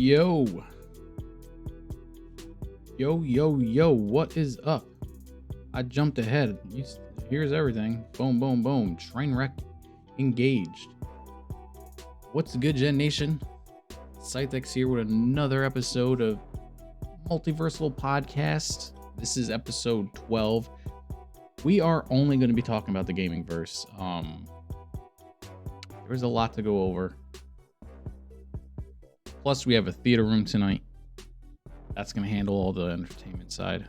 Yo. Yo, what is up? I jumped ahead. Here's everything. Boom, boom, boom. Train wreck engaged. What's good, Gen Nation? ScytheX here with another episode of Multiversal Podcast. This is episode 12. We are only going to be talking about the gaming verse. There's a lot to go over. Plus, we have a theater room tonight. That's going to handle all the entertainment side.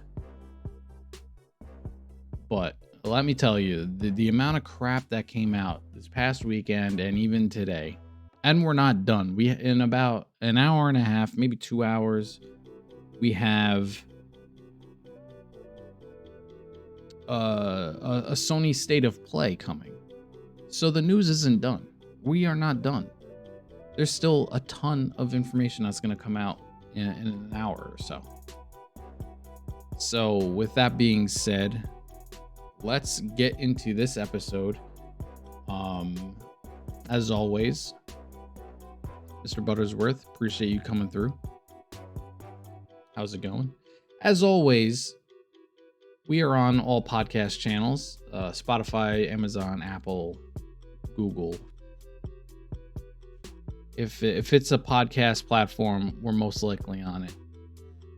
But let me tell you, the amount of crap that came out this past weekend and even today, and we're not done. In about an hour and a half, maybe 2 hours, we have a Sony State of Play coming. So the news isn't done. We are not done. There's still a ton of information that's going to come out in an hour or so. So with that being said, let's get into this episode. As always, Mr. Buttersworth, appreciate you coming through. How's it going? As always, we are on all podcast channels, Spotify, Amazon, Apple, Google. If it's a podcast platform, we're most likely on it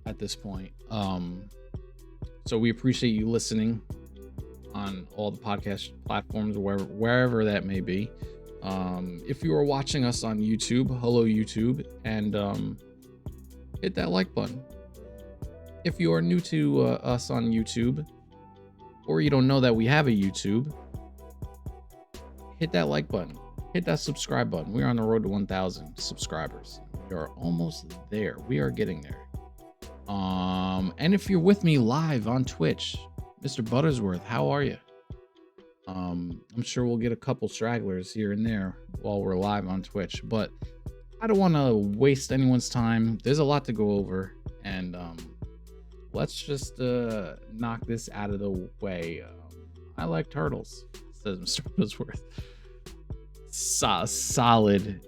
at this point. So we appreciate you listening on all the podcast platforms, wherever that may be. If you are watching us on YouTube, hello YouTube, and hit that like button. If you are new to us on YouTube, or you don't know that we have a YouTube, hit that like button. Hit that subscribe button. We are on the road to 1,000 subscribers. We are almost there. We are getting there. And if you're with me live on Twitch, Mr. Buttersworth, how are you? I'm sure we'll get a couple stragglers here and there while we're live on Twitch, but I don't want to waste anyone's time. There's a lot to go over, and let's just knock this out of the way. I like turtles, says Mr. Buttersworth. Solid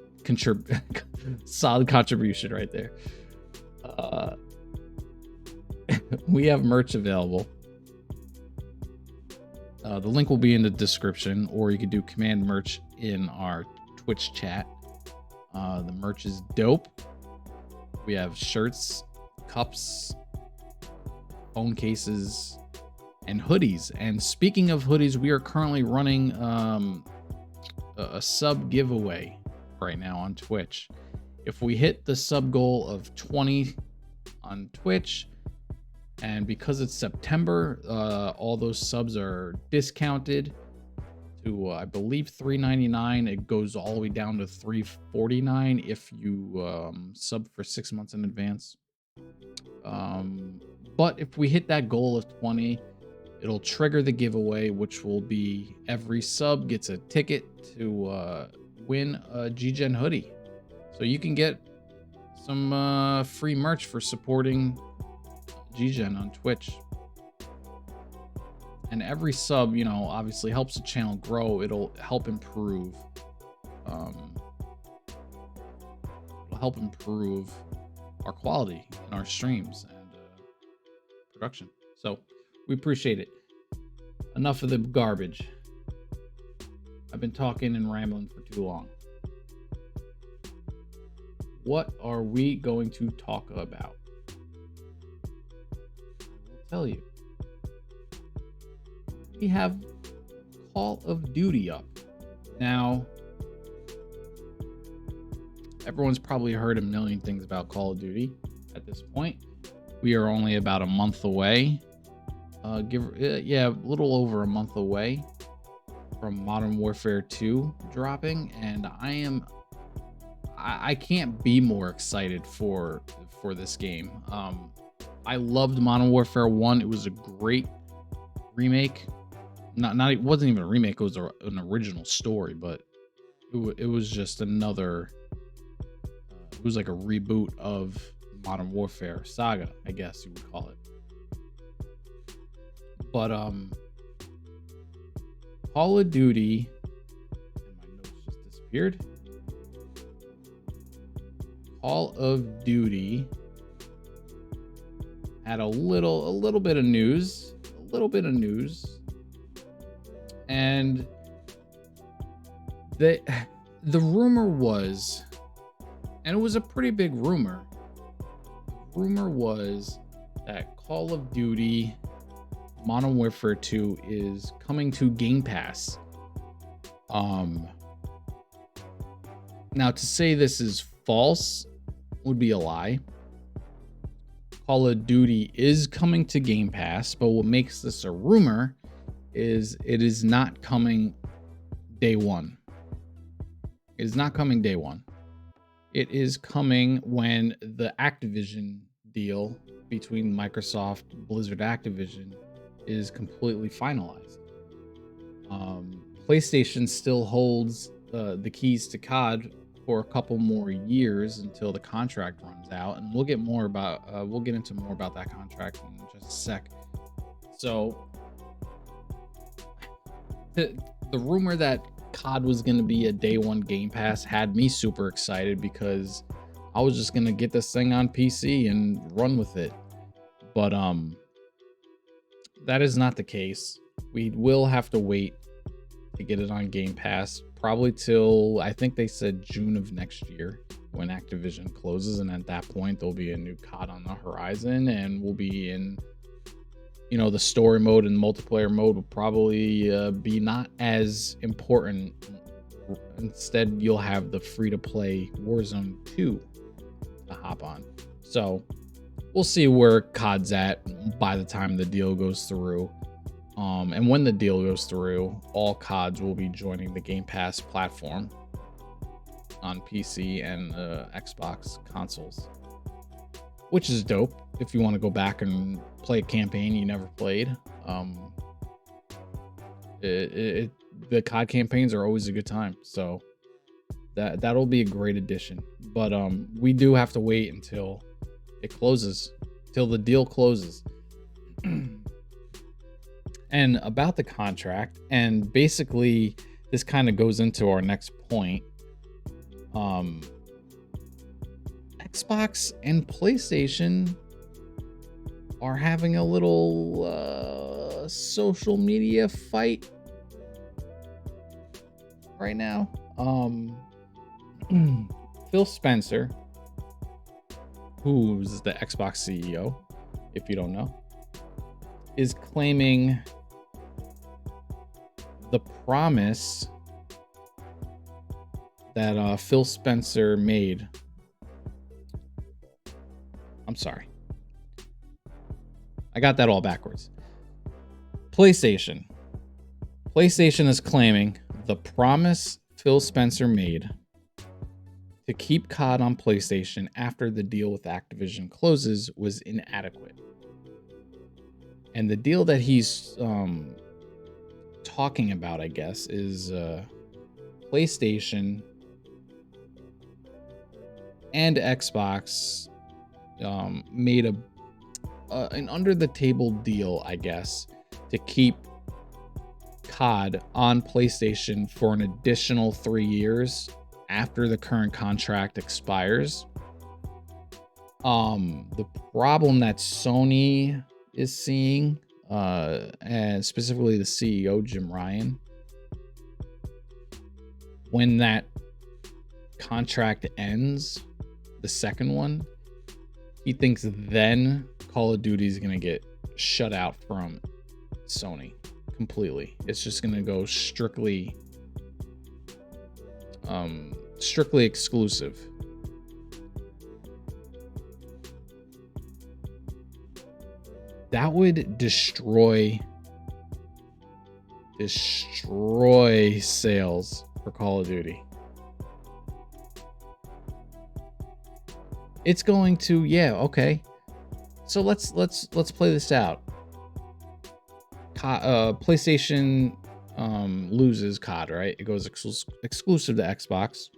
contribution right there. We have merch available. The link will be in the description, or you could do command merch in our Twitch chat. The merch is dope. We have shirts, cups, phone cases, and hoodies. And speaking of hoodies, we are currently running a sub giveaway right now on Twitch. If we hit the sub goal of 20 on Twitch, and because it's September, all those subs are discounted to I believe $3.99. It goes all the way down to $3.49 if you sub for 6 months in advance. But if we hit that goal of 20, it'll trigger the giveaway, which will be every sub gets a ticket to win a GGEN hoodie. So you can get some free merch for supporting GGEN on Twitch. And every sub, obviously helps the channel grow. It'll help improve. Our quality in our streams and production. So we appreciate it. Enough of the garbage. I've been talking and rambling for too long. What are we going to talk about? I'll tell you. We have Call of Duty up. Now, everyone's probably heard a million things about Call of Duty at this point. We are only about a month away. A little over a month away from Modern Warfare 2 dropping, and I can't be more excited for this game. I loved Modern Warfare 1. It was a great remake. It wasn't even a remake. It was an original story, but it was just another. It was like a reboot of Modern Warfare saga, I guess you would call it. But Call of Duty, and my notes just disappeared. Call of Duty had a little bit of news, and the rumor was, and it was a pretty big rumor. Rumor was that Call of Duty Modern Warfare 2 is coming to Game Pass. Now to say this is false would be a lie. Call of Duty is coming to Game Pass, but what makes this a rumor is it is not coming day one. It is not coming day one. It is coming when the Activision deal between Microsoft, Blizzard, Activision is completely finalized. PlayStation still holds the keys to COD for a couple more years until the contract runs out, and we'll get into more about that contract in just a sec. So the rumor that COD was going to be a day one Game Pass had me super excited, because I was just going to get this thing on PC and run with it. But that is not the case. We will have to wait to get it on Game Pass, probably till, I think they said June of next year, when Activision closes, and at that point there'll be a new COD on the horizon, and we'll be in, the story mode and multiplayer mode will probably be not as important. Instead, you'll have the free-to-play Warzone 2 to hop on. So we'll see where COD's at by the time the deal goes through. And when the deal goes through, all CODs will be joining the Game Pass platform on PC and Xbox consoles, which is dope if you want to go back and play a campaign you never played. The COD campaigns are always a good time, so that'll be a great addition. But we do have to wait until it closes, till the deal closes. And about the contract, and basically this kind of goes into our next point. Xbox and PlayStation are having a little social media fight right now. Phil Spencer, who's the Xbox CEO, if you don't know, is claiming the promise that Phil Spencer made. I'm sorry, I got that all backwards. PlayStation is claiming the promise Phil Spencer made to keep COD on PlayStation after the deal with Activision closes was inadequate. And the deal that he's talking about, I guess, is PlayStation and Xbox made an under the table deal, I guess, to keep COD on PlayStation for an additional 3 years after the current contract expires. The problem that Sony is seeing, and specifically the CEO Jim Ryan, when that contract ends, the second one, he thinks then Call of Duty is going to get shut out from Sony completely. It's just going to go strictly exclusive. That would destroy sales for Call of Duty. It's going to, okay. So let's play this out. PlayStation loses COD, right? It goes exclusive to Xbox.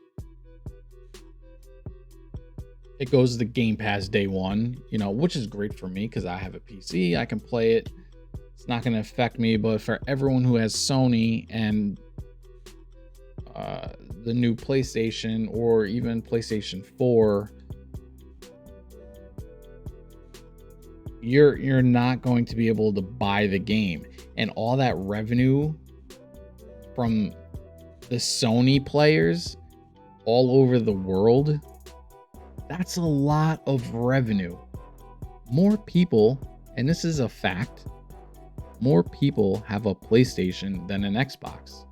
It goes to Game Pass day one, which is great for me because I have a PC. I can play it. It's not going to affect me. But for everyone who has Sony and the new PlayStation or even PlayStation 4 you're not going to be able to buy the game, and all that revenue from the Sony players all over the world, that's a lot of revenue. More people, and this is a fact, more people have a PlayStation than an Xbox.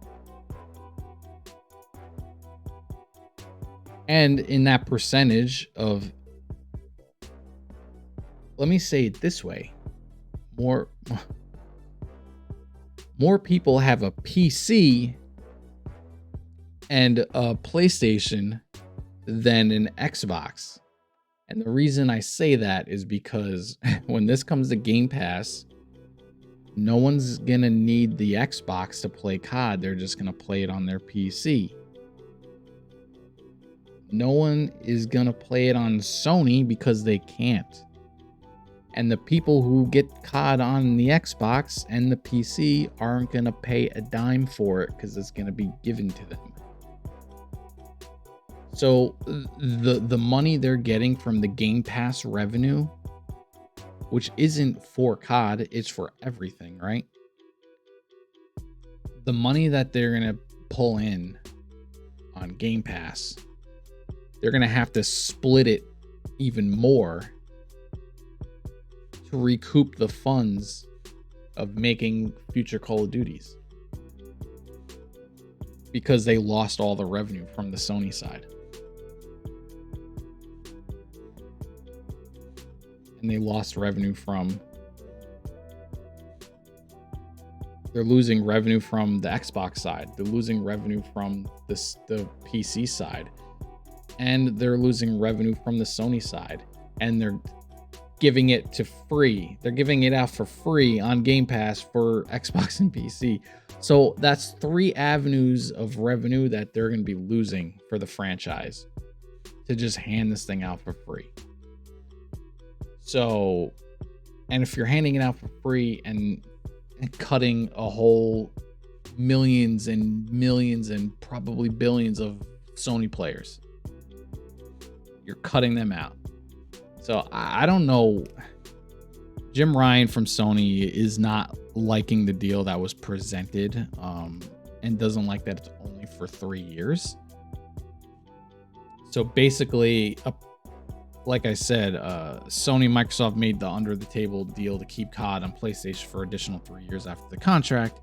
And in that percentage of, let me say it this way, more people have a PC and a PlayStation than an Xbox. And the reason I say that is because when this comes to Game Pass, no one's gonna need the Xbox to play COD. They're just gonna play it on their PC. No one is gonna play it on Sony because they can't. And the people who get COD on the Xbox and the PC aren't gonna pay a dime for it because it's gonna be given to them. So the money they're getting from the Game Pass revenue, which isn't for COD, it's for everything, right? The money that they're gonna pull in on Game Pass, they're gonna have to split it even more to recoup the funds of making future Call of Duties, because they lost all the revenue from the Sony side. And they lost revenue from, they're losing revenue from the Xbox side. They're losing revenue from the PC side. And they're losing revenue from the Sony side. And they're giving it to free. They're giving it out for free on Game Pass for Xbox and PC. So that's 3 avenues of revenue that they're going to be losing for the franchise to just hand this thing out for free. So, and if you're handing it out for free and cutting a whole millions and millions and probably billions of Sony players, you're cutting them out. So I don't know. Jim Ryan from Sony is not liking the deal that was presented, and doesn't like that it's only for 3 years. So basically, like I said, Sony and Microsoft made the under the table deal to keep COD on PlayStation for additional 3 years after the contract.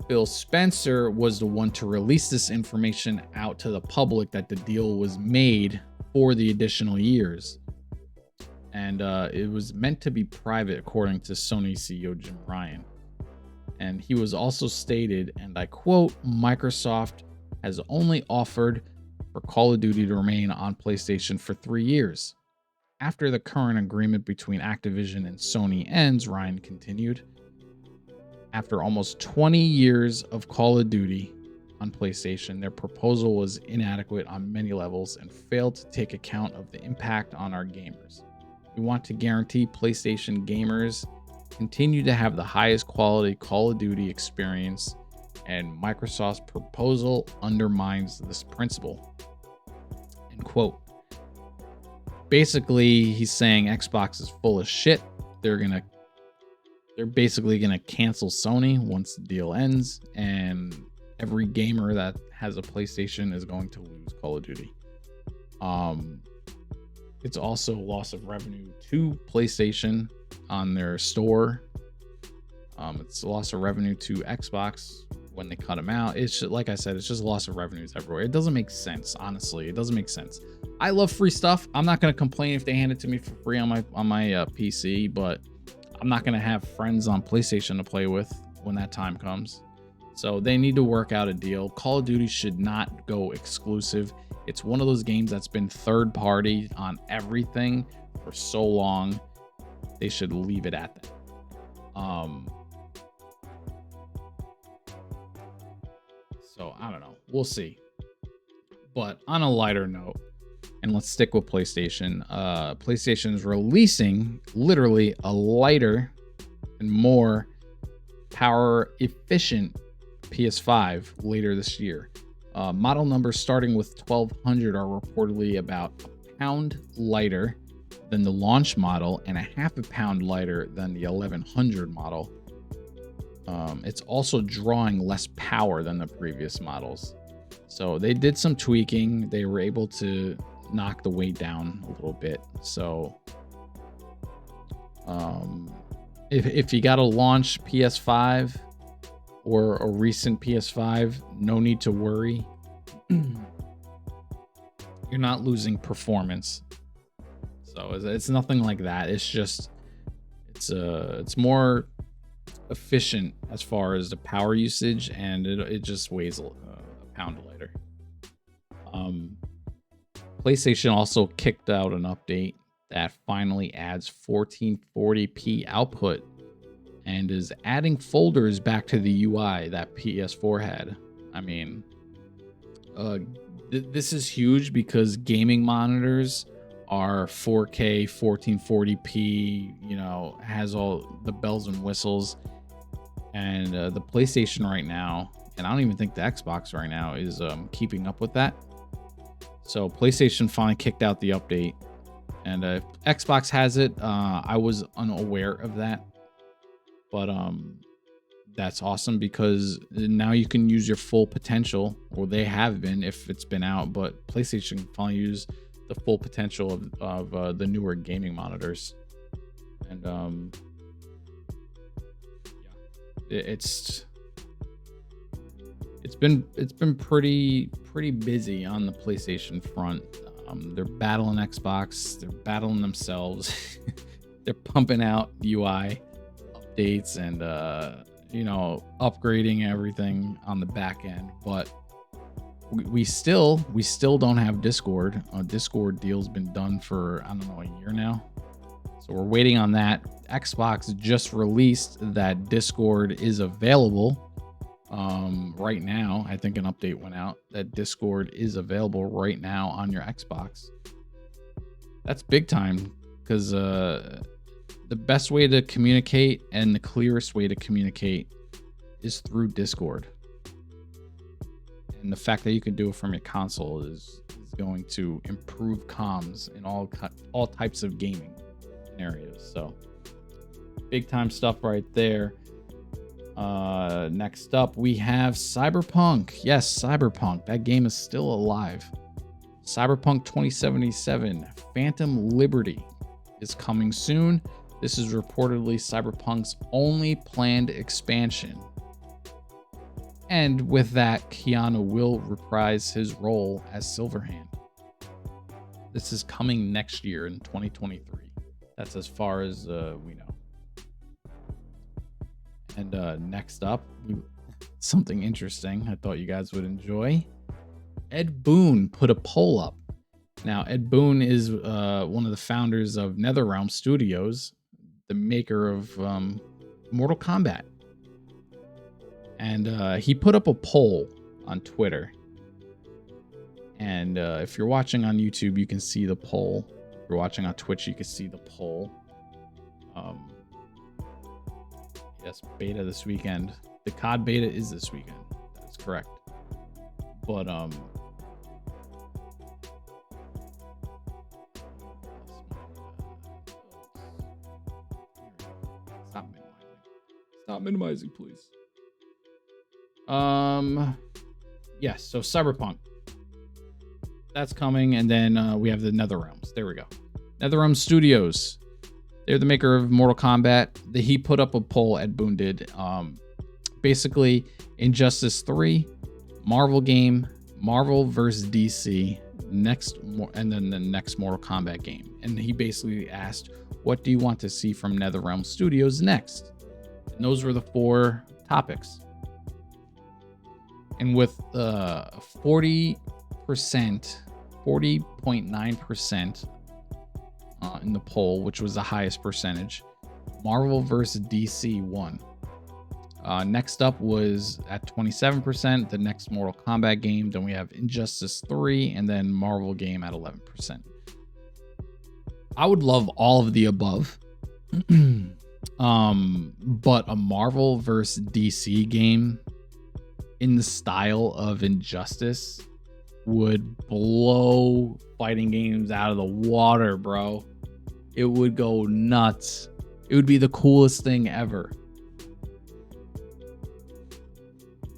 Phil Spencer was the one to release this information out to the public that the deal was made for the additional years. And it was meant to be private, according to Sony CEO Jim Ryan. And he was also stated, and I quote, "Microsoft has only offered for Call of Duty to remain on PlayStation for 3 years. After the current agreement between Activision and Sony ends," Ryan continued, "after almost 20 years of Call of Duty on PlayStation, their proposal was inadequate on many levels and failed to take account of the impact on our gamers. We want to guarantee PlayStation gamers continue to have the highest quality Call of Duty experience, and Microsoft's proposal undermines this principle." End quote. Basically, he's saying Xbox is full of shit. They're basically gonna cancel Sony once the deal ends, and every gamer that has a PlayStation is going to lose Call of Duty. It's also loss of revenue to PlayStation on their store. It's a loss of revenue to Xbox when they cut them out. It's just, like I said, it's just loss of revenues everywhere. It doesn't make sense, honestly. It doesn't make sense. I love free stuff. I'm not going to complain if they hand it to me for free on my PC, but I'm not going to have friends on PlayStation to play with when that time comes. So they need to work out a deal. Call of Duty should not go exclusive. It's one of those games that's been third party on everything for so long. They should leave it at that. So I don't know. We'll see. But on a lighter note, and let's stick with PlayStation. PlayStation is releasing literally a lighter and more power efficient PS5 later this year. Model numbers starting with 1200 are reportedly about a pound lighter than the launch model and a half a pound lighter than the 1100 model. It's also drawing less power than the previous models. So they did some tweaking. They were able to knock the weight down a little bit. So if you got a launch PS5 or a recent PS5, no need to worry. You're not losing performance. So it's nothing like that. It's just it's more efficient as far as the power usage, and it just weighs a pound lighter. PlayStation also kicked out an update that finally adds 1440p output and is adding folders back to the UI that PS4 had. I mean, this is huge because gaming monitors are 4K, 1440p, you know, has all the bells and whistles. And the PlayStation right now, and I don't even think the Xbox right now is keeping up with that. So PlayStation finally kicked out the update, and Xbox has it. I was unaware of that, but that's awesome because now you can use your full potential, or they have been if it's been out. But PlayStation can finally use the full potential of the newer gaming monitors, and it's been pretty busy on the PlayStation front. They're battling Xbox, they're battling themselves. They're pumping out UI updates and you know, upgrading everything on the back end, but we still don't have Discord. Discord deal's been done for, I don't know, a year now. So we're waiting on that. Xbox just released that Discord is available right now. I think an update went out that Discord is available right now on your Xbox. That's big time because the best way to communicate and the clearest way to communicate is through Discord. And the fact that you can do it from your console is going to improve comms in all types of gaming scenarios. So big time stuff right there. Next up, we have Cyberpunk. Yes, Cyberpunk. That game is still alive. Cyberpunk 2077 Phantom Liberty is coming soon. This is reportedly Cyberpunk's only planned expansion. And with that, Keanu will reprise his role as Silverhand. This is coming next year in 2023. That's as far as we know. And next up, something interesting I thought you guys would enjoy. Ed Boon put a poll up. Now, Ed Boon is one of the founders of NetherRealm Studios, the maker of Mortal Kombat. And he put up a poll on Twitter. And if you're watching on YouTube, you can see the poll. If you're watching on Twitch, you can see the poll. Yes, beta this weekend. The COD beta is this weekend. That's correct. But stop minimizing, please. Yes, so Cyberpunk. That's coming, and then we have the NetherRealms. There we go. NetherRealm Studios. They're the maker of Mortal Kombat. He put up a poll, Ed Boon did. Basically, Injustice 3, Marvel game, Marvel versus DC, and then the next Mortal Kombat game. And he basically asked, what do you want to see from NetherRealm Studios next? And those were the 4 topics. And with 40.9% in the poll, which was the highest percentage, Marvel versus DC won. Next up was at 27%, the next Mortal Kombat game. Then we have Injustice 3, and then Marvel game at 11%. I would love all of the above. But a Marvel versus DC game in the style of Injustice would blow fighting games out of the water, bro. It would go nuts. It would be the coolest thing ever.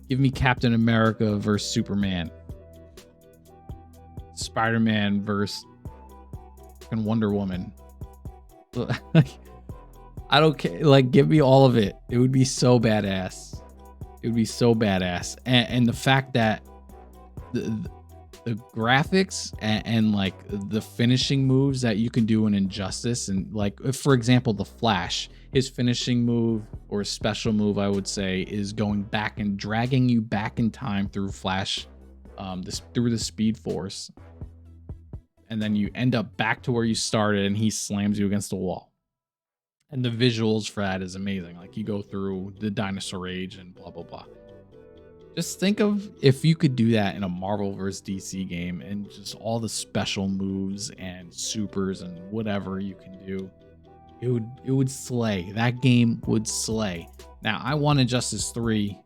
Give me Captain America versus Superman. Spider-Man versus fucking Wonder Woman. I don't care. Like, give me all of it. It would be so badass. It would be so badass. And the fact that the graphics and like the finishing moves that you can do in Injustice, and like, if, for example, the Flash, his finishing move or special move, I would say, is going back and dragging you back in time through Flash, through the Speed Force, and then you end up back to where you started, and he slams you against the wall. And the visuals for that is amazing. Like, you go through the dinosaur age and blah blah blah. Just think of if you could do that in a Marvel vs. DC game, and just all the special moves and supers and whatever you can do. It would slay. That game would slay. Now, I want Injustice 3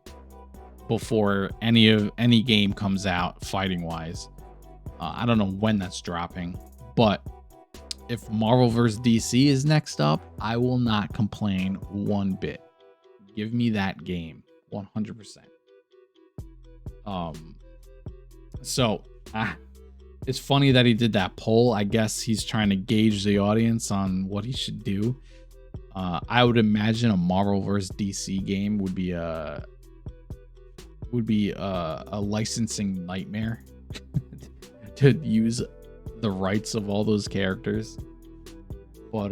before any game comes out fighting wise. I don't know when that's dropping, but if Marvel vs. DC is next up, I will not complain one bit. Give me that game 100%. So it's funny that he did that poll. I guess he's trying to gauge the audience on what he should do. I would imagine a Marvel vs. DC game would be a licensing nightmare to use the rights of all those characters. But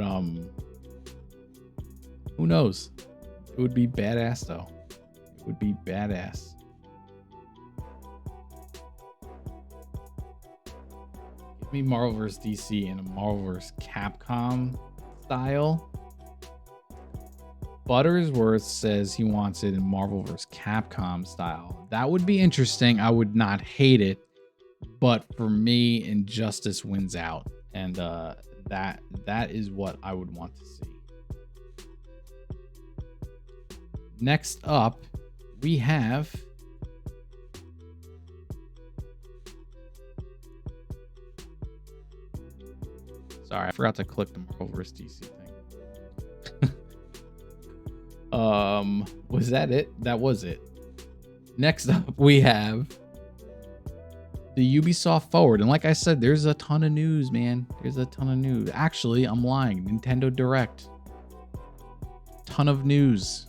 who knows? It would be badass though. It would be badass. Me Marvel vs. DC in a Marvel vs. Capcom style. Buttersworth says he wants it in Marvel vs. Capcom style. That would be interesting. I would not hate it, but for me, Injustice wins out, and that is what I would want to see. Next up, we have sorry, I forgot to click the Marvel vs. DC thing. Was that it? That was it. Next up, we have the Ubisoft Forward. And like I said, there's a ton of news, man. There's a ton of news. Actually, I'm lying. Nintendo Direct. Ton of news.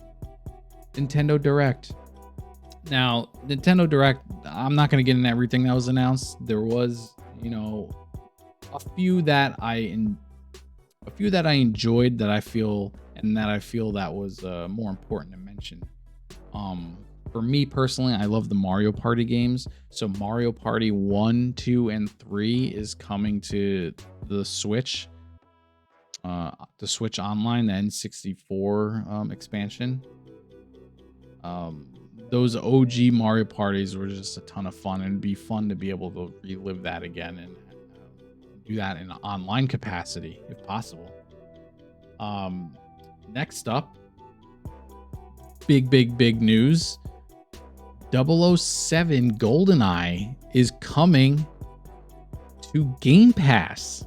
Nintendo Direct. Now, Nintendo Direct, I'm not going to get into everything that was announced. There was, a few that I enjoyed that I feel that was more important to mention. For me personally, I love the Mario Party games. So Mario Party 1, 2, and 3 is coming to the Switch. The Switch Online, the N64 expansion. Those OG Mario Parties were just a ton of fun, and it'd be fun to be able to relive that again and do that in an online capacity if possible. Next up, big news. 007 GoldenEye is coming to Game Pass.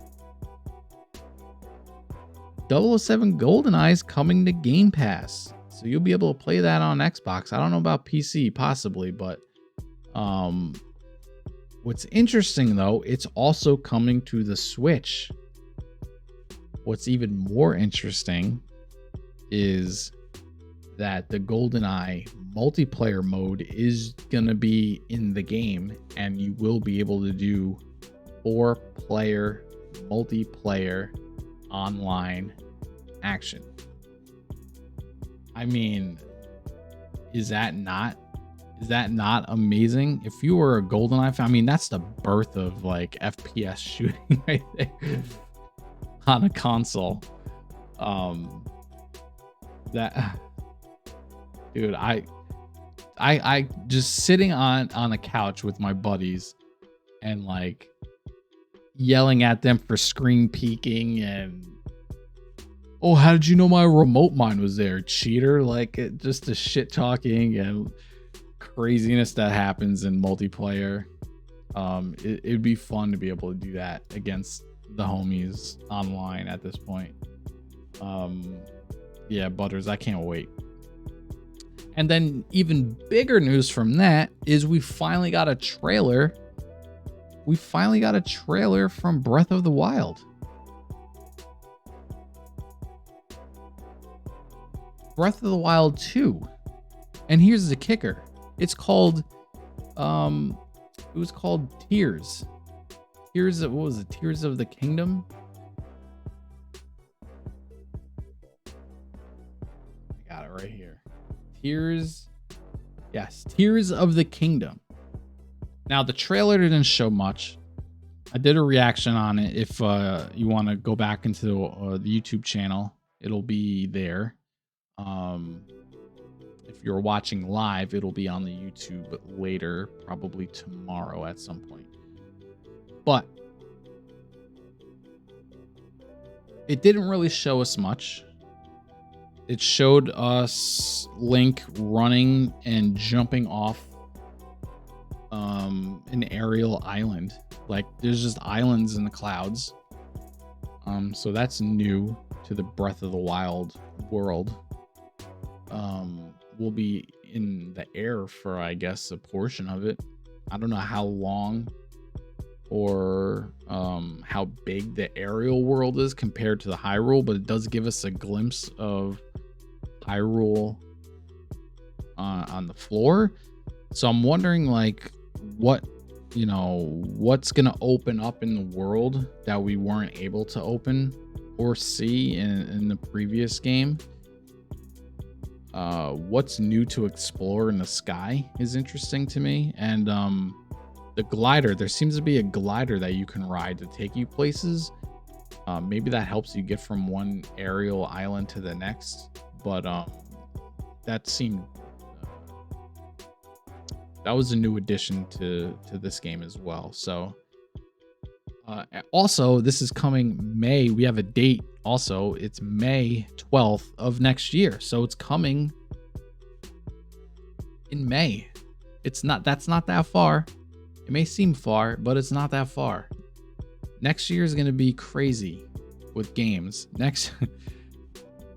007 GoldenEye is coming to Game Pass. So you'll be able to play that on Xbox. I don't know about PC, possibly, but what's interesting though, it's also coming to the Switch. What's even more interesting is that the GoldenEye multiplayer mode is gonna be in the game, and you will be able to do 4-player multiplayer online action. I mean, is that not amazing? If you were a GoldenEye fan, I mean, that's the birth of like FPS shooting right there on a console. Dude, I just sitting on a couch with my buddies and like yelling at them for screen peeking and, oh, how did you know my remote mine was there, cheater? Like, just the shit talking and craziness that happens in multiplayer. It'd be fun to be able to do that against the homies online at this point. Yeah, Butters, I can't wait. And then even bigger news from that is we finally got a trailer. We finally got a trailer from Breath of the Wild. Breath of the Wild 2. And here's the kicker. It's called it was called Tears. Tears of, what was it? Tears of the Kingdom? I got it right here. Tears. Yes, Tears of the Kingdom. Now, the trailer didn't show much. I did a reaction on it. If you want to go back into the YouTube channel, it'll be there. If you're watching live, it'll be on the YouTube later, probably tomorrow at some point. But it didn't really show us much. It showed us Link running and jumping off an aerial island. Like, there's just islands in the clouds. So that's new to the Breath of the Wild world. We'll be in the air for, I guess, a portion of it. I don't know how long or how big the aerial world is compared to the Hyrule, but it does give us a glimpse of Hyrule on the floor. So I'm wondering, like, what's gonna open up in the world that we weren't able to open or see in the previous game. What's new to explore in the sky is interesting to me. And the glider, there seems to be a glider that you can ride to take you places. Maybe that helps you get from one aerial island to the next. But that seemed that was a new addition to this game as well. So also, this is coming May. We have a date also. It's May 12th of next year. So it's coming in May. That's not that far. It may seem far, but it's not that far. Next year is going to be crazy with games.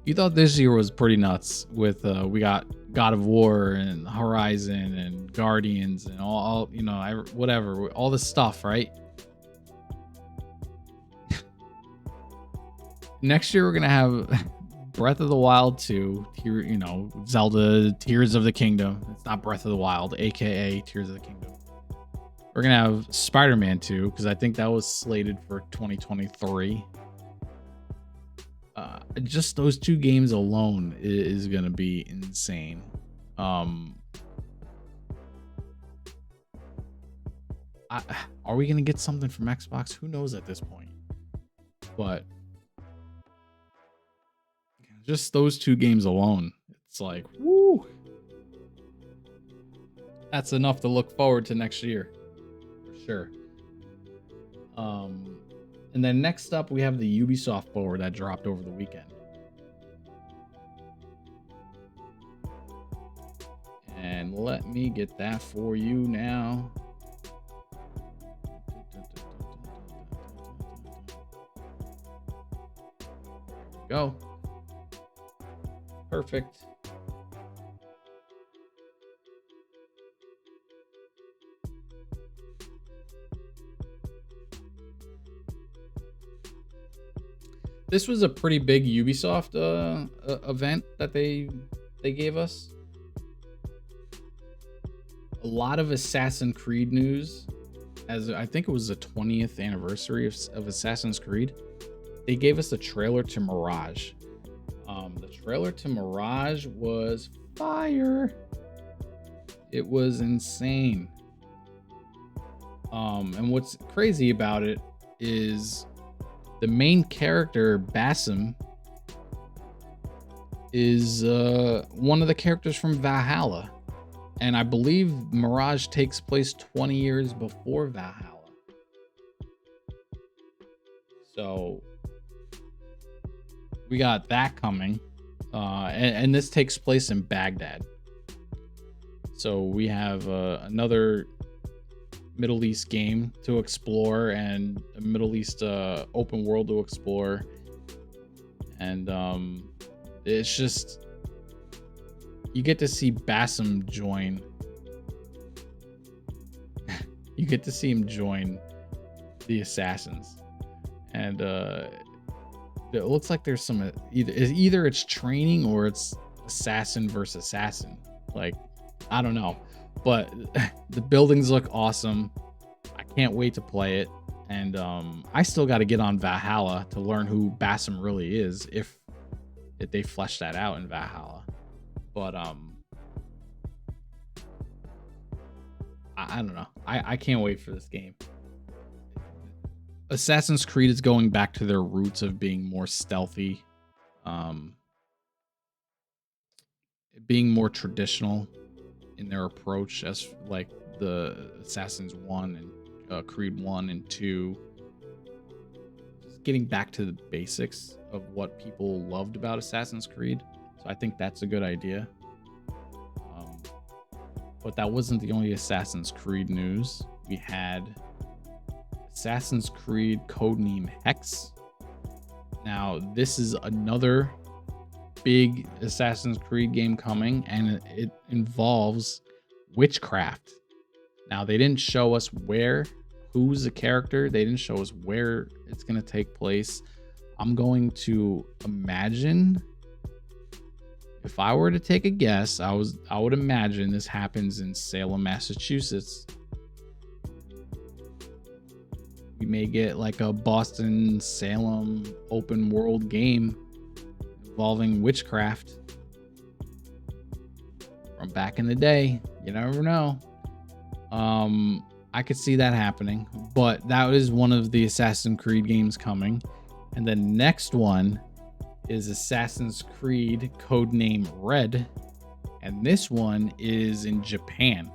You thought this year was pretty nuts with we got God of War and Horizon and Guardians and all whatever, all this stuff, right? Next year we're gonna have Breath of the Wild 2, Zelda Tears of the Kingdom. It's not Breath of the Wild, aka Tears of the Kingdom. We're gonna have Spider-Man 2, because I think that was slated for 2023. Just those two games alone is gonna be insane. Are we gonna get something from Xbox? Who knows at this point? But just those two games alone, it's like, woo! That's enough to look forward to next year, for sure. And then next up, we have the Ubisoft board that dropped over the weekend. And let me get that for you now. There we go. Perfect. This was a pretty big Ubisoft event that they gave us. A lot of Assassin's Creed news, as I think it was the 20th anniversary of Assassin's Creed. They gave us a trailer to Mirage. The trailer to Mirage was fire. It was insane. And what's crazy about it is the main character, Basim, is one of the characters from Valhalla. And I believe Mirage takes place 20 years before Valhalla. So we got that coming. And this takes place in Baghdad. So we have another Middle East game to explore and a Middle East open world to explore. And it's just, you get to see Bassam join. You get to see him join the assassins. And it looks like there's some either it's training or it's assassin versus assassin. Like, I don't know, but the buildings look awesome. I can't wait to play it. And I still got to get on Valhalla to learn who Bassam really is, if they flesh that out in Valhalla. But I don't know. I can't wait for this game. Assassin's Creed is going back to their roots of being more stealthy, being more traditional in their approach, as like the Assassins 1 and Creed 1 and 2. Just getting back to the basics of what people loved about Assassin's Creed. So I think that's a good idea. But that wasn't the only Assassin's Creed news. We had Assassin's Creed Codename Hex. Now, this is another big Assassin's Creed game coming, and it involves witchcraft. Now, they didn't show us who's the character. They didn't show us where it's going to take place. I'm going to imagine, if I were to take a guess, I would imagine this happens in Salem, Massachusetts. We may get like a Boston, Salem open world game involving witchcraft from back in the day. You never know. I could see that happening, but that is one of the Assassin's Creed games coming. And the next one is Assassin's Creed Codename Red, and this one is in Japan.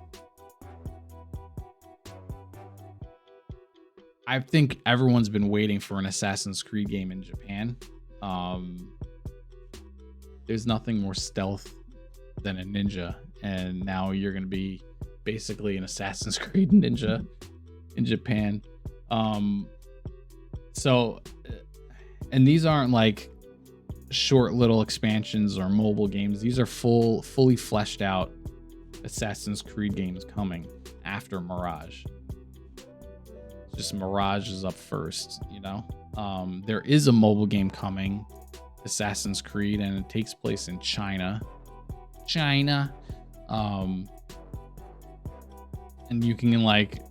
I think everyone's been waiting for an Assassin's Creed game in Japan. There's nothing more stealth than a ninja, and now you're going to be basically an Assassin's Creed ninja in Japan. So, and these aren't like short little expansions or mobile games. These are fully fleshed out Assassin's Creed games coming after Mirage. Just Mirage is up first, you know. There is a mobile game coming, Assassin's Creed, and it takes place in China. And you can like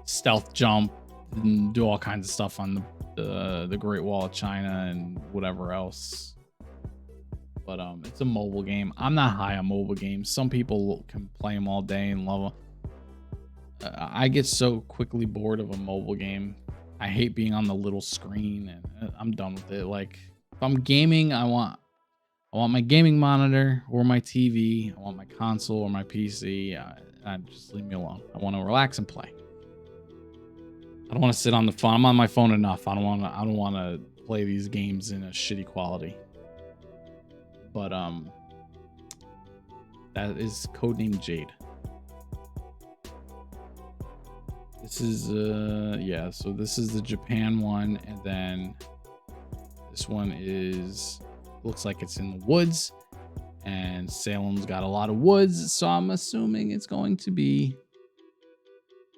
stealth jump and do all kinds of stuff on the Great Wall of China and whatever else. But it's a mobile game. I'm not high on mobile games. Some people can play them all day and love them. I get so quickly bored of a mobile game. I hate being on the little screen, and I'm done with it. Like, if I'm gaming, I want my gaming monitor or my TV. I want my console or my PC. Just leave me alone. I want to relax and play. I don't want to sit on the phone. I'm on my phone enough. I don't want to play these games in a shitty quality. But that is Codename Jade. This is so this is the Japan one, and then this one looks like it's in the woods, and Salem's got a lot of woods, so I'm assuming it's going to be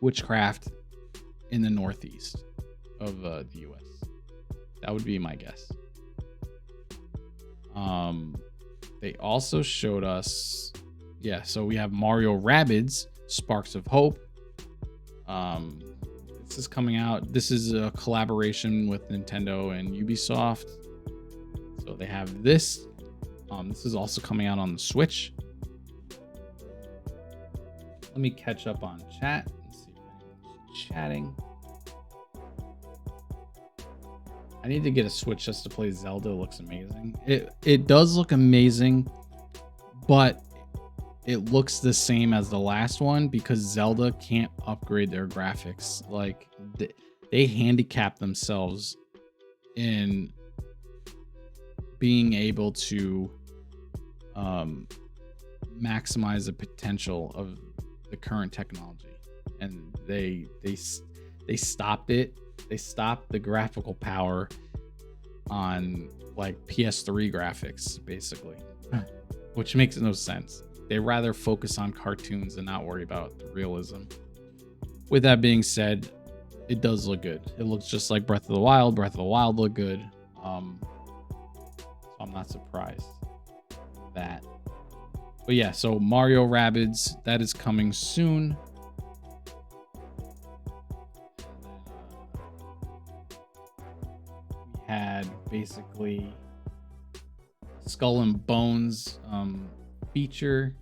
witchcraft in the northeast of the US. That would be my guess. They also showed us, so we have Mario Rabbids Sparks of Hope. This is coming out. This is a collaboration with Nintendo and Ubisoft. So they have this. This is also coming out on the Switch. Let me catch up on chat and see if anyone's chatting. I need to get a Switch just to play Zelda. It looks amazing. It does look amazing, but it looks the same as the last one because Zelda can't upgrade their graphics. Like, they handicap themselves in being able to maximize the potential of the current technology. and they stopped it. They stopped the graphical power on like PS3 graphics, basically, which makes no sense. They rather focus on cartoons and not worry about the realism. With that being said, it does look good. It looks just like Breath of the Wild. Breath of the Wild looked good. So I'm not surprised with that. But yeah, so Mario Rabbids, that is coming soon. We had basically Skull and Bones feature,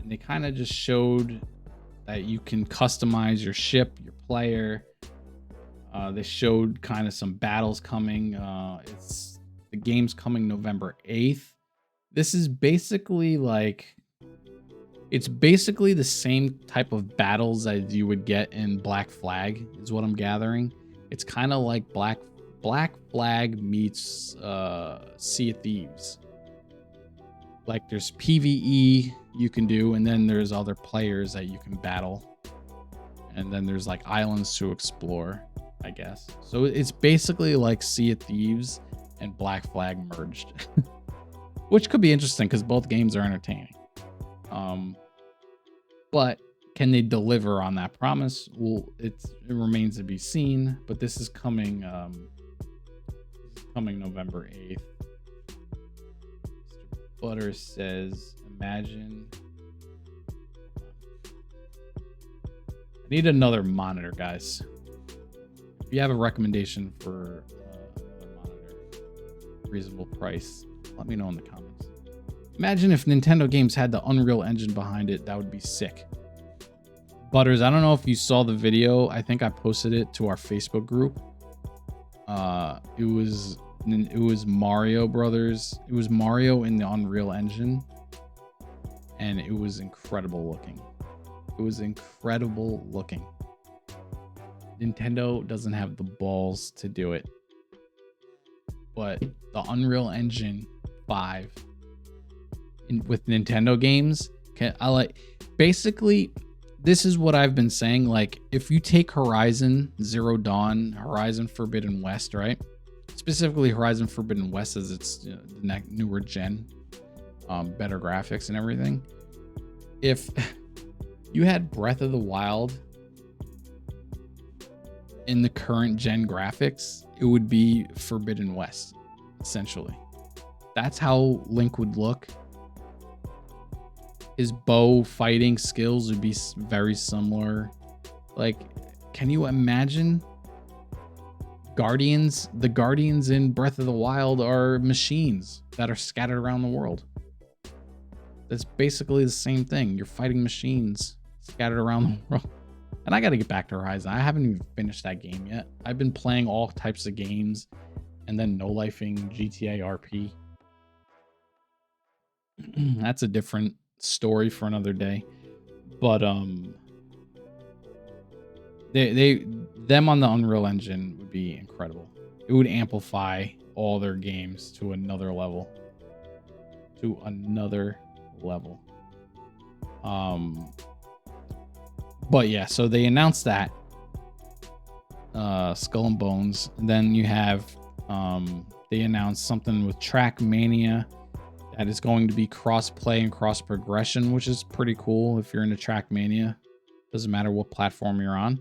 and they kind of just showed that you can customize your ship, your player. They showed kind of some battles coming. The game's coming November 8th. This is basically like, it's basically the same type of battles as you would get in Black Flag, is what I'm gathering. It's kind of like Black Flag meets Sea of Thieves. Like there's PvE you can do, and then there's other players that you can battle, and then there's like islands to explore, I guess. So it's basically like Sea of Thieves and Black Flag merged, which could be interesting because both games are entertaining. But can they deliver on that promise? Well, it remains to be seen. But this is coming November 8th. Mr. Butter says, imagine. I need another monitor, guys. If you have a recommendation for another monitor, reasonable price, let me know in the comments. Imagine if Nintendo games had the Unreal Engine behind it. That would be sick. Butters, I don't know if you saw the video. I think I posted it to our Facebook group. It was Mario Brothers. It was Mario in the Unreal Engine, and it was incredible looking. It was incredible looking. Nintendo doesn't have the balls to do it, but the Unreal Engine 5 with Nintendo games basically, this is what I've been saying. Like, if you take Horizon Zero Dawn, Horizon Forbidden West, right? Specifically Horizon Forbidden West, as it's the newer gen, better graphics and everything. If you had Breath of the Wild in the current gen graphics, it would be Forbidden West, essentially. That's how Link would look. His bow fighting skills would be very similar. Like, can you imagine Guardians? The Guardians in Breath of the Wild are machines that are scattered around the world. That's basically the same thing. You're fighting machines scattered around the world. And I got to get back to Horizon. I haven't even finished that game yet. I've been playing all types of games and then no-lifing GTA RP. That's a different story for another day. But them on the Unreal Engine would be incredible. It would amplify all their games to another level. But yeah, so they announced that Skull and Bones. And then you have they announced something with Trackmania that is going to be cross-play and cross-progression, which is pretty cool if you're into Trackmania. Doesn't matter what platform you're on.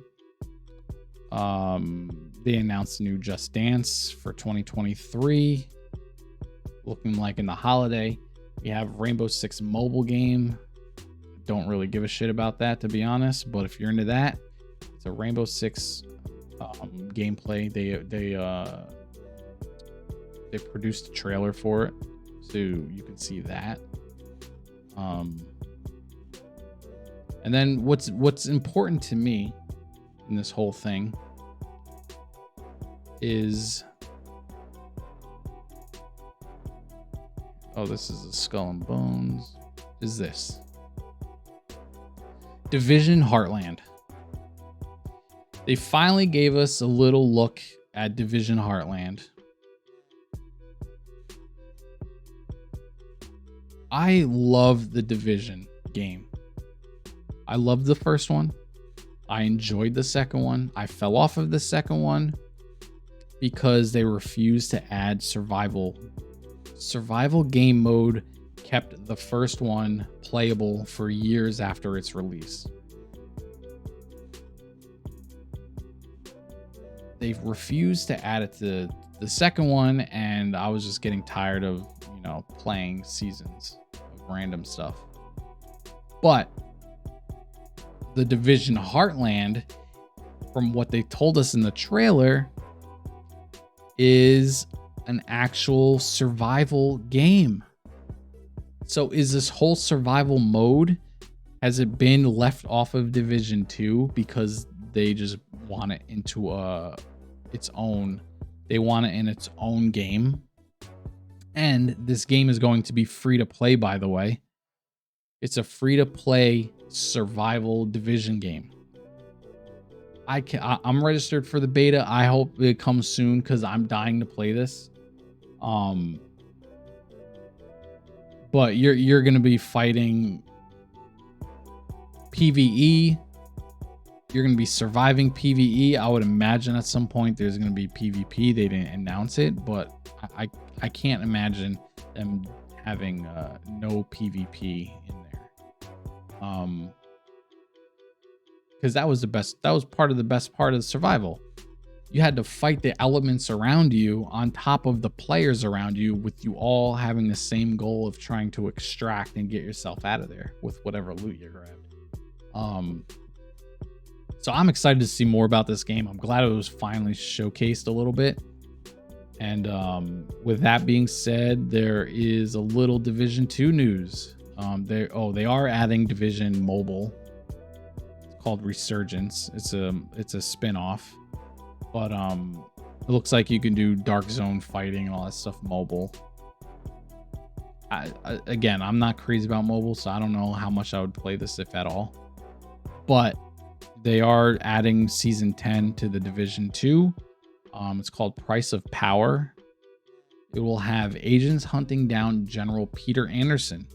They announced new Just Dance for 2023, looking like in the holiday. We have Rainbow Six mobile game. Don't really give a shit about that, to be honest, but if you're into that, it's a Rainbow Six gameplay. They produced a trailer for it, so you can see that. And then what's important to me in this whole thing is, oh, this is a Skull and Bones. Is this Division Heartland? They finally gave us a little look at Division Heartland. I love the Division game. I loved the first one. I enjoyed the second one. I fell off of the second one because they refused to add survival. Survival game mode kept the first one playable for years after its release. They've refused to add it to the second one, and I was just getting tired of, playing seasons of random stuff. But the Division Heartland, from what they told us in the trailer, is an actual survival game. So is this whole survival mode, has it been left off of Division 2 because they just want it into its own, they want it in its own game? And this game is going to be free to play, by the way. It's a free to play survival Division game. I'm registered for the beta. I hope it comes soon because I'm dying to play this. But you're gonna be fighting PvE. You're gonna be surviving PvE. I would imagine at some point there's gonna be PvP. They didn't announce it, but I can't imagine them having no PvP in there. Because that was part of the best part of the survival. You had to fight the elements around you on top of the players around you, with you all having the same goal of trying to extract and get yourself out of there with whatever loot you grabbed. So I'm excited to see more about this game. I'm glad it was finally showcased a little bit. And with that being said, there is a little Division 2 news. They are adding Division Mobile. It's called Resurgence. It's a spin-off. But it looks like you can do Dark Zone fighting and all that stuff mobile. Again, I'm not crazy about mobile, so I don't know how much I would play this, if at all. But they are adding Season 10 to the Division 2. It's called Price of Power. It will have agents hunting down General Peter Anderson.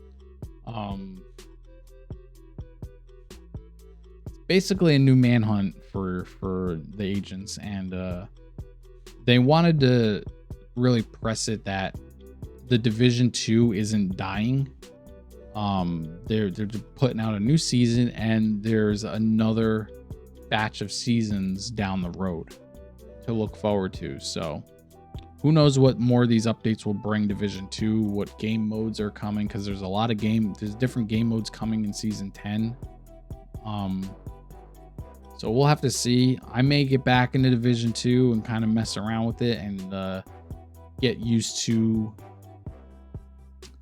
Basically a new manhunt for the agents, and they wanted to really press it that the Division 2 isn't dying. They're putting out a new season, and there's another batch of seasons down the road to look forward to. So who knows what more of these updates will bring Division 2, what game modes are coming, because there's different game modes coming in Season 10. So we'll have to see. I may get back into Division 2 and kind of mess around with it and get used to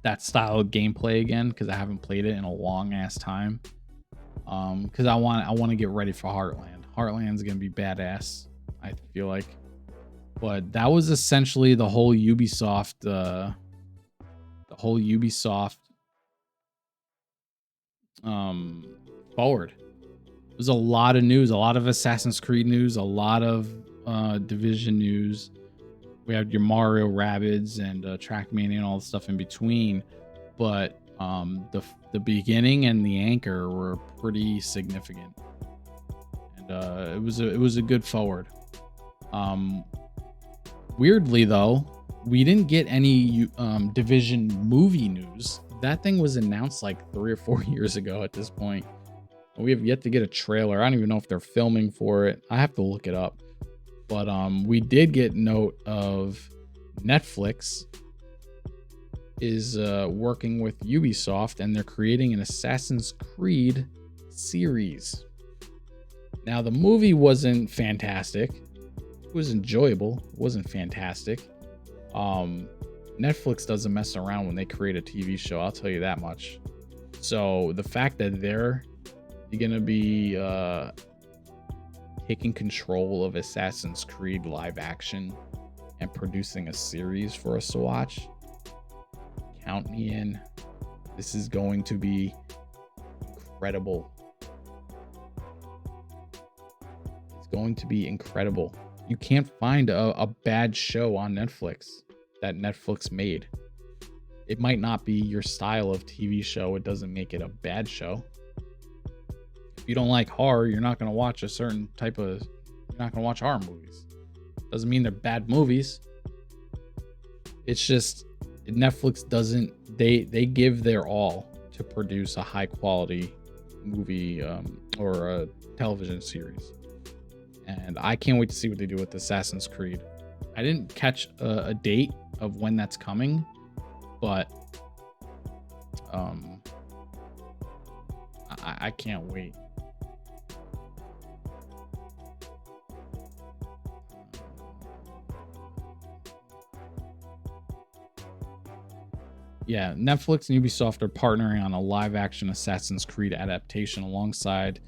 that style of gameplay again, because I haven't played it in a long ass time. Because I want to get ready for Heartland. Heartland's gonna be badass, I feel like. But that was essentially the whole Ubisoft forward. There's a lot of news, a lot of Assassin's Creed news, a lot of Division news. We had your Mario Rabbids and Trackmania and all the stuff in between, but the beginning and the anchor were pretty significant, and it was a good forward. Weirdly though, we didn't get any Division movie news. That thing was announced like 3 or 4 years ago at this point. We have yet to get a trailer. I don't even know if they're filming for it. I have to look it up. But we did get note of Netflix is working with Ubisoft, and they're creating an Assassin's Creed series. Now, the movie wasn't fantastic. It was enjoyable. It wasn't fantastic. Netflix doesn't mess around when they create a TV show, I'll tell you that much. So the fact that they're going to be taking control of Assassin's Creed live action and producing a series for us to watch, count me in. This is going to be incredible. It's going to be incredible. You can't find a bad show on Netflix that Netflix made. It might not be your style of TV show. It doesn't make it a bad show. If you don't like horror, you're not gonna watch a certain type of. You're not gonna watch horror movies. Doesn't mean they're bad movies. It's just Netflix doesn't. They give their all to produce a high quality movie or a television series, and I can't wait to see what they do with Assassin's Creed. I didn't catch a date of when that's coming, but I can't wait. Yeah, Netflix and Ubisoft are partnering on a live-action Assassin's Creed adaptation alongside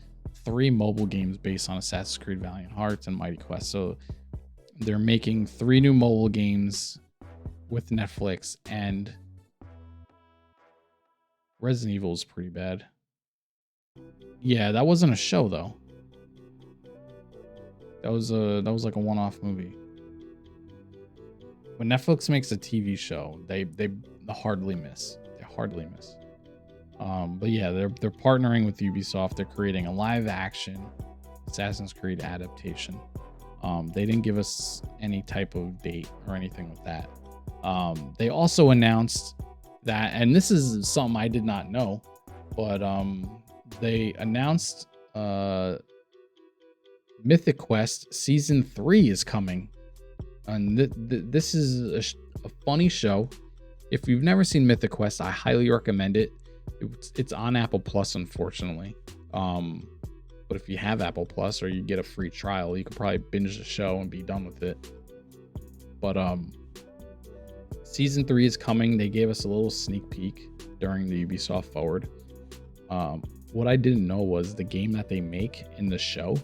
3 mobile games based on Assassin's Creed Valiant Hearts and Mighty Quest. So they're making 3 new mobile games with Netflix, and Resident Evil is pretty bad. Yeah, that wasn't a show though. That was like a one-off movie. When Netflix makes a TV show, they hardly miss. They hardly miss. But yeah, they're partnering with Ubisoft. They're creating a live-action Assassin's Creed adaptation. They didn't give us any type of date or anything with that. They also announced that, and this is something I did not know, but they announced Mythic Quest Season 3 is coming. And this is a funny show. If you've never seen Mythic Quest, I highly recommend it. It's on Apple Plus, unfortunately. But if you have Apple Plus or you get a free trial, you can probably binge the show and be done with it. But Season 3 is coming. They gave us a little sneak peek during the Ubisoft Forward. What I didn't know was the game that they make in the show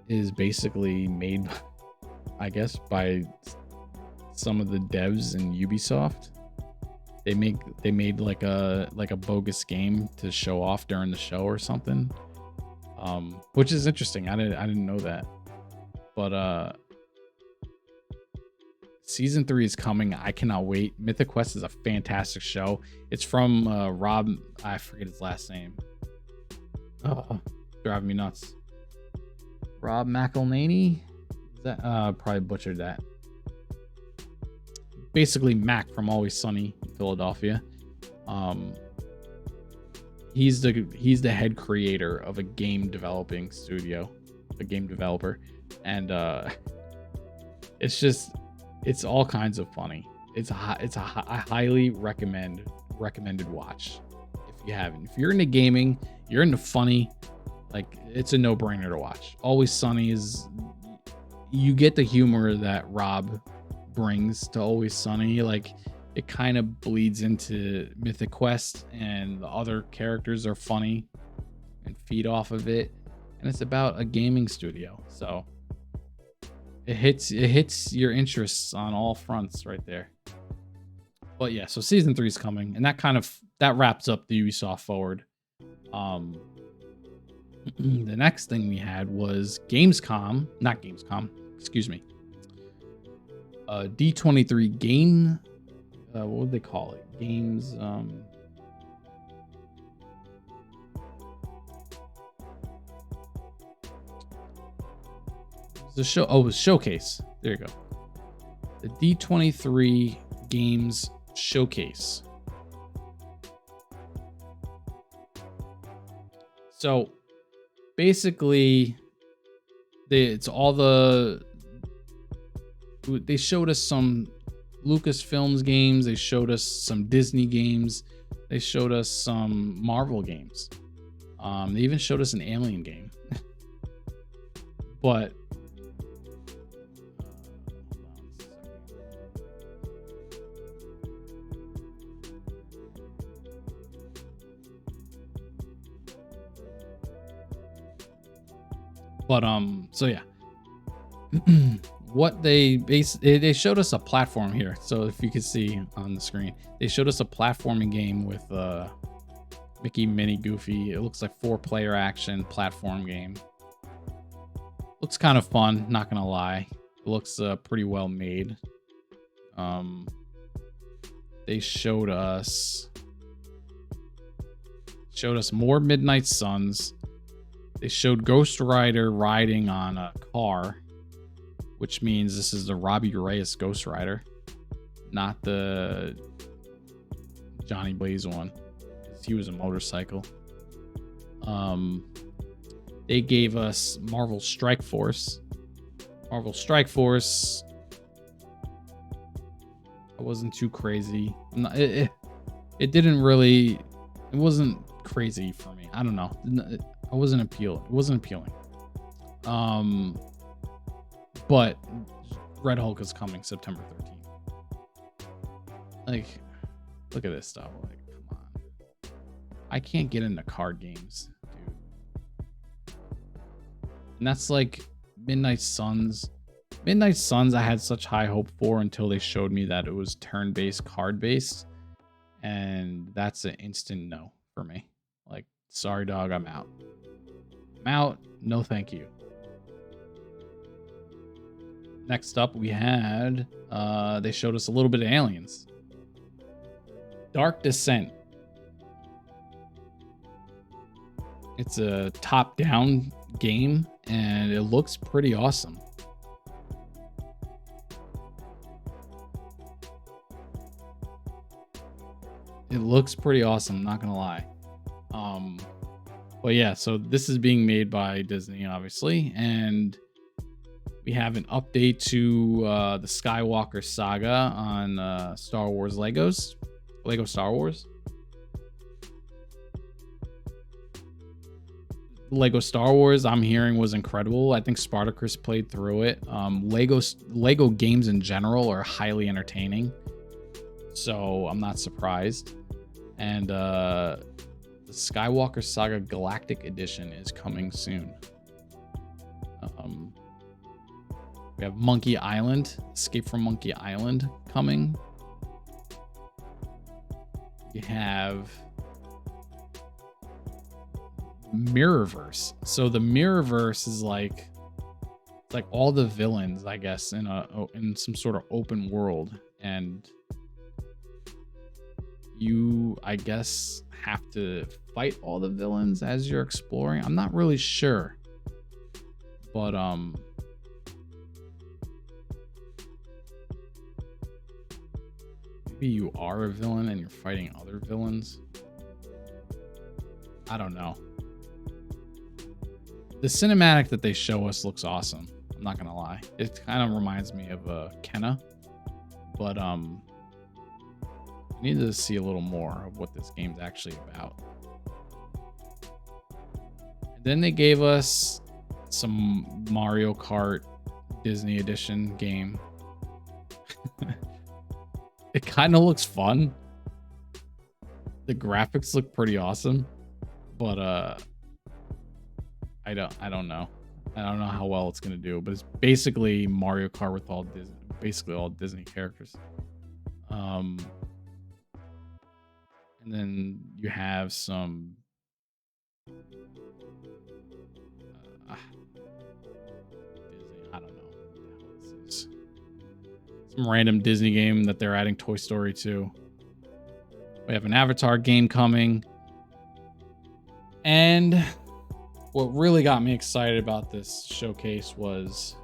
is basically made, I guess, by some of the devs in Ubisoft. They made like a bogus game to show off during the show or something, which is interesting. I didn't know that. But Season 3 is coming. I cannot wait. Mythic Quest is a fantastic show. It's from Rob. I forget his last name. Driving me nuts. Rob McElhaney. Is that probably butchered that. Basically Mac from Always Sunny in Philadelphia. He's the head creator of a game developing studio, a game developer, and it's all kinds of funny. I highly recommended watch if you haven't. If you're into gaming, you're into funny, like it's a no-brainer to watch. Always Sunny is, you get the humor that Rob brings to Always Sunny. Like it kind of bleeds into Mythic Quest, and the other characters are funny and feed off of it. And it's about a gaming studio, so it hits your interests on all fronts right there. But yeah, so Season 3 is coming, and that wraps up the Ubisoft Forward. The next thing we had was D23 game. What would they call it? Games. The show. Oh, it was Showcase. There you go. The D23 Games Showcase. So basically, they showed us some Lucasfilms games. They showed us some Disney games. They showed us some Marvel games. They even showed us an Alien game. But so yeah. What they showed us a platform here. So if you can see on the screen, they showed us a platforming game with Mickey, Minnie, Goofy. It looks like 4-player action platform game. Looks kind of fun, not gonna lie. It looks pretty well made. They showed us Showed us more Midnight Suns. They showed Ghost Rider riding on a car, which means this is the Robbie Reyes Ghost Rider, not the Johnny Blaze one. He was a motorcycle. They gave us Marvel Strike Force. Marvel Strike Force, I wasn't too crazy. It didn't really, it wasn't crazy for me. I don't know. I wasn't appealing. It wasn't appealing. But Red Hulk is coming September 13th. Like, look at this stuff. Like, come on. I can't get into card games, dude. And that's like Midnight Suns. Midnight Suns I had such high hope for until they showed me that it was turn-based, card-based. And that's an instant no for me. Like, sorry, dog, I'm out. I'm out. No, thank you. Next up, we had, they showed us a little bit of Aliens. Dark Descent. It's a top-down game, and it looks pretty awesome. It looks pretty awesome, I'm not gonna lie. But yeah, so this is being made by Disney, obviously, and we have an update to the Skywalker saga on Star Wars Legos. Lego Star Wars. Lego Star Wars, I'm hearing, was incredible. I think Spartacris played through it. Lego games in general are highly entertaining, so I'm not surprised. And the Skywalker Saga Galactic Edition is coming soon. We have Monkey Island, Escape from Monkey Island coming. You have Mirrorverse. So the Mirrorverse is like, it's like all the villains, I guess, in some sort of open world, and you, I guess, have to fight all the villains as you're exploring. I'm not really sure, but maybe you are a villain and you're fighting other villains. I don't know. The cinematic that they show us looks awesome. I'm not gonna lie. It kind of reminds me of Kenna, but I need to see a little more of what this game's actually about. And then they gave us some Mario Kart Disney Edition game. It kind of looks fun. The graphics look pretty awesome, but I don't know. I don't know how well it's gonna do, but it's basically Mario Kart with all Disney characters. And then you have some Disney, I don't know what the hell this is. Some random Disney game that they're adding Toy Story to. We have an Avatar game coming. And what really got me excited about this showcase was,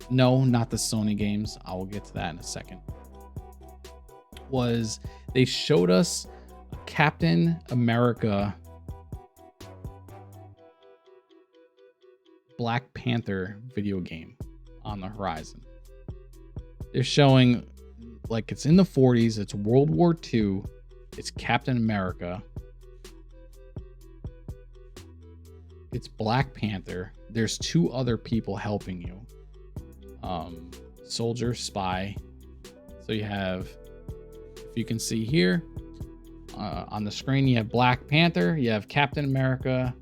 no, not the Sony games, I will get to that in a second, was they showed us a Captain America Black Panther video game on the horizon. They're showing, like, it's in the 40s, it's World War II, it's Captain America, it's Black Panther, there's two other people helping you, soldier, spy. So you have, if you can see here on the screen, you have Black Panther, you have Captain America,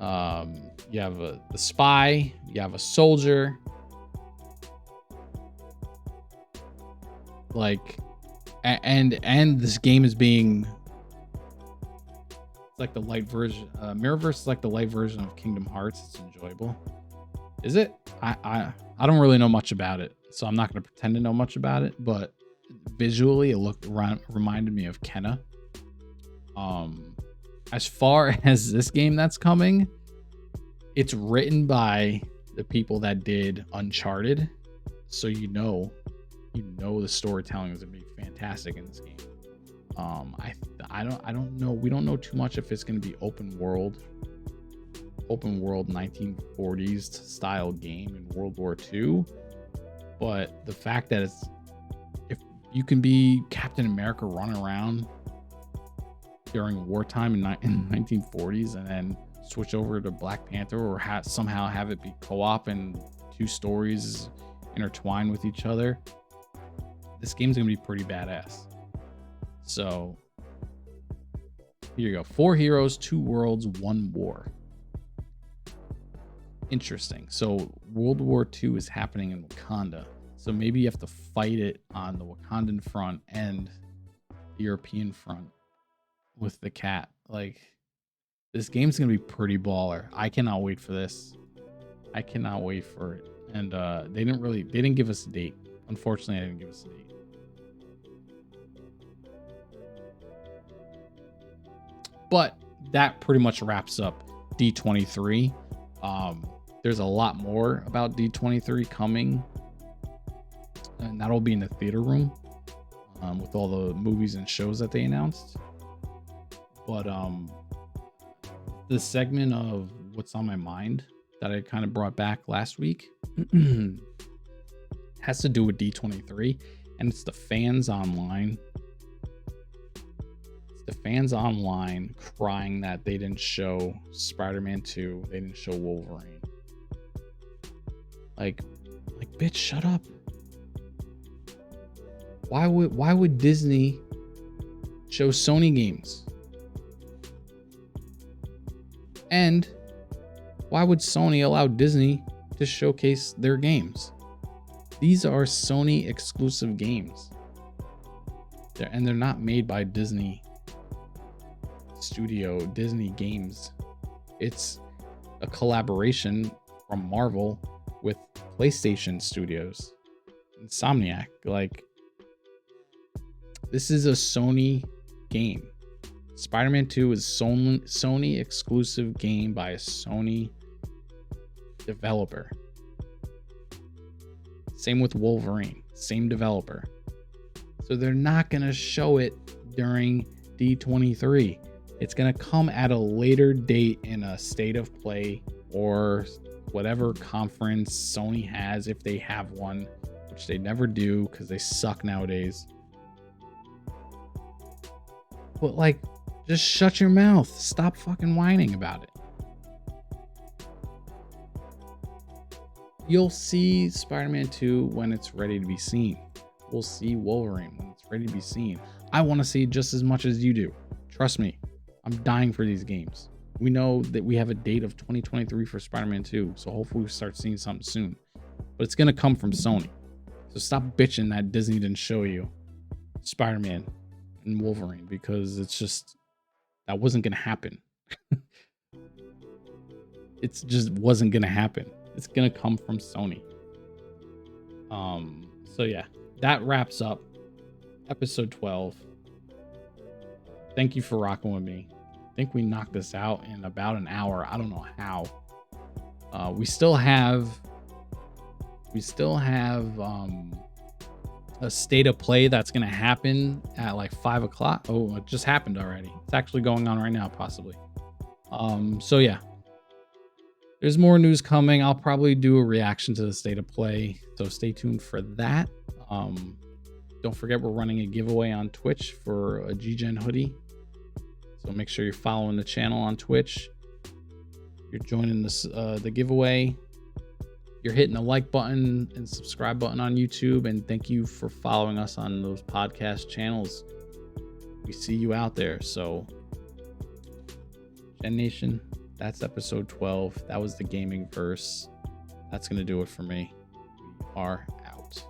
you have the spy, you have a soldier. Like, and this game is being, it's like the light version. Mirrorverse is like the light version of Kingdom Hearts. It's enjoyable. Is it? I don't really know much about it, so I'm not going to pretend to know much about it. But visually, it reminded me of Kenna. as far as this game that's coming, it's written by the people that did Uncharted, so you know the storytelling is gonna be fantastic in this game. I don't know. We don't know too much if it's gonna be open world 1940s style game in World War II, but the fact that if you can be Captain America running around during wartime in 1940s and then switch over to Black Panther, or somehow have it be co-op and two stories intertwined with each other, this game's gonna be pretty badass. So here you go. 4 heroes, 2 worlds, 1 war. Interesting. So World War II is happening in Wakanda, so maybe you have to fight it on the Wakandan front and the European front with the cat. Like, this game's gonna be pretty baller. I cannot wait for this. I cannot wait for it. And they didn't give us a date. Unfortunately, they didn't give us a date. But that pretty much wraps up D23. There's a lot more about D23 coming, and that'll be in the theater room with all the movies and shows that they announced. But the segment of what's on my mind that I kind of brought back last week has to do with D23, and it's the fans online. The fans online crying that they didn't show Spider-Man 2, they didn't show Wolverine. Like bitch, shut up. Why would Disney show Sony games? And why would Sony allow Disney to showcase their games? These are Sony exclusive games. They're not made by Disney Studio, Disney Games. It's a collaboration from Marvel with PlayStation Studios, Insomniac. Like, this is a Sony game. Spider-Man 2 is Sony exclusive game by a Sony developer. Same with Wolverine, same developer. So they're not gonna show it during D23. It's going to come at a later date in a state of play or whatever conference Sony has, if they have one, which they never do because they suck nowadays. But like, just shut your mouth. Stop fucking whining about it. You'll see Spider-Man 2 when it's ready to be seen. We'll see Wolverine when it's ready to be seen. I want to see it just as much as you do. Trust me. I'm dying for these games. We know that we have a date of 2023 for Spider-Man 2, so hopefully we start seeing something soon. But it's going to come from Sony. So stop bitching that Disney didn't show you Spider-Man and Wolverine, because it's just, that wasn't going to happen. It just wasn't going to happen. It's going to come from Sony. So yeah, that wraps up episode 12. Thank you for rocking with me. I think we knocked this out in about an hour. I don't know how. We still have a state of play that's going to happen at like 5 o'clock. Oh, it just happened already. It's actually going on right now, possibly. So yeah, there's more news coming. I'll probably do a reaction to the state of play, so stay tuned for that. Don't forget, we're running a giveaway on Twitch for a GGEN hoodie. So make sure you're following the channel on Twitch. You're joining this the giveaway. You're hitting the like button and subscribe button on YouTube. And thank you for following us on those podcast channels. We see you out there. So, Gen Nation, that's episode 12. That was the gaming verse. That's going to do it for me. We are out.